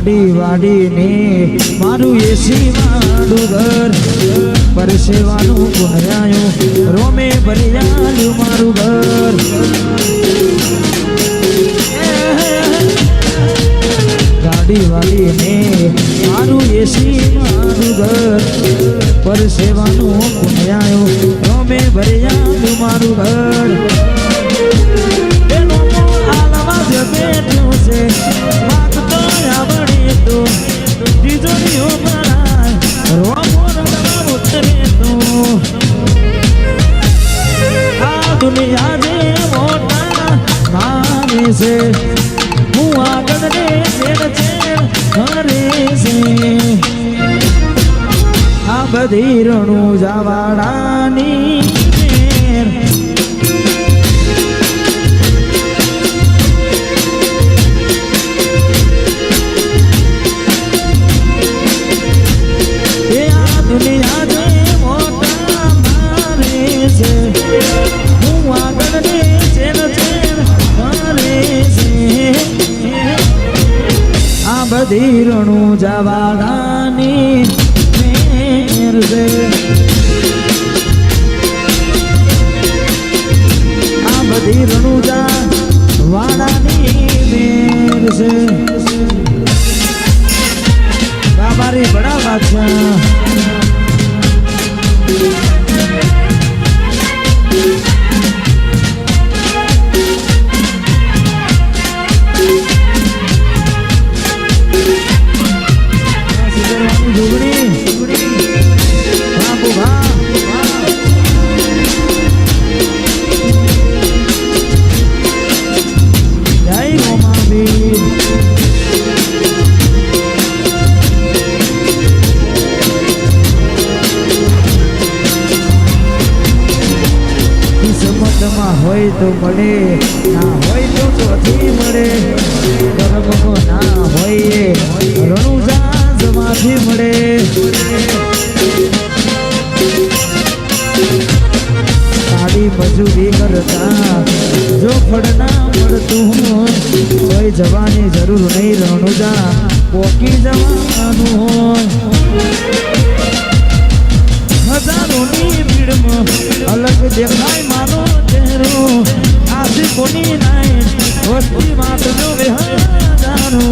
ગાડી વાડીને મારું એસી વાળું ઘર પરસેવાનું પુનરાયું રોમે ભર્યાયું મારું ઘર ગાડી વાડીને મારું એસી મારું ઘર પરસેવાનું પુનરાયું રોમે ભર્યાયું મારું ઘર દુનિયા જે મોટા માને છે હું આગળ ને ચેડ ચેડ કરે છે આ બધી રણું જાવાડાની દુનિયા જે મોટા મારે છે હું આગળ ને ચેન ચેન મારે છે આ બધી રણું જાવાડાની મેર છે આ બધી રણું જાવાડાની મેર છે બાબારી બડા બાદશાહ હોય તો મળે ના હોય તો ચોથી મળે કર્મમાં ના હોય રણુજા જમાથી મળે સાડી મજૂરી કરતા જો ફળ ના મળતું હોય કોઈ જવાની જરૂર નહીં રણુજા પોકી જવાનું હોય હજારોની ભીડમાં અલગ દેખાય માનો ચહેરો આથી કોની નાય વસ્તી માટનો વિહારો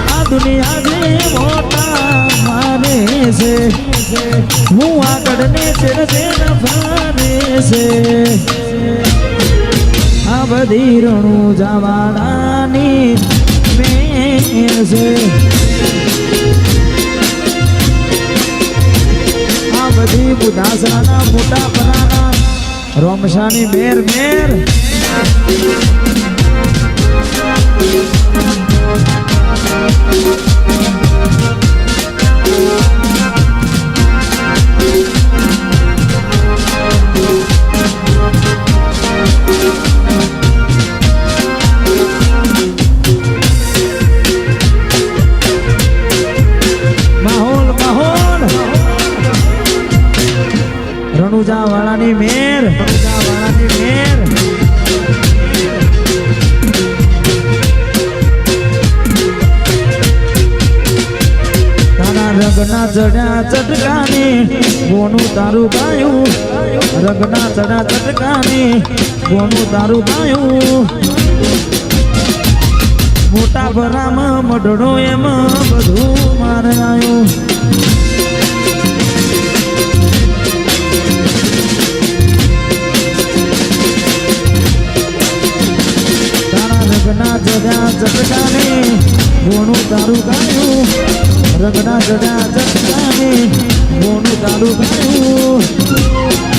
આ દુનિયા જે મોટા માને છે હું આગળ ને ચેર ચેર ફરે છે આ બધી રણું જાવાડાની મેર છે બધી બુધાસરાના મોટા પરાના રોમશાની મેર મેર રણુજા વાળાની મેર તારા રંગના ચડ્યા ચટકાને બોનું તારું ગાયું રંગના ચડ્યા ચટકાને બોનું તારું ગાયું મોટા ભરામાં મઢડો એમાં બધું મારે આવ્યું રંગના જડ્યા ચટકાને બોનું તારું ગાયું રંગના જડ્યા ચટકાને બોનું તારું ગાયું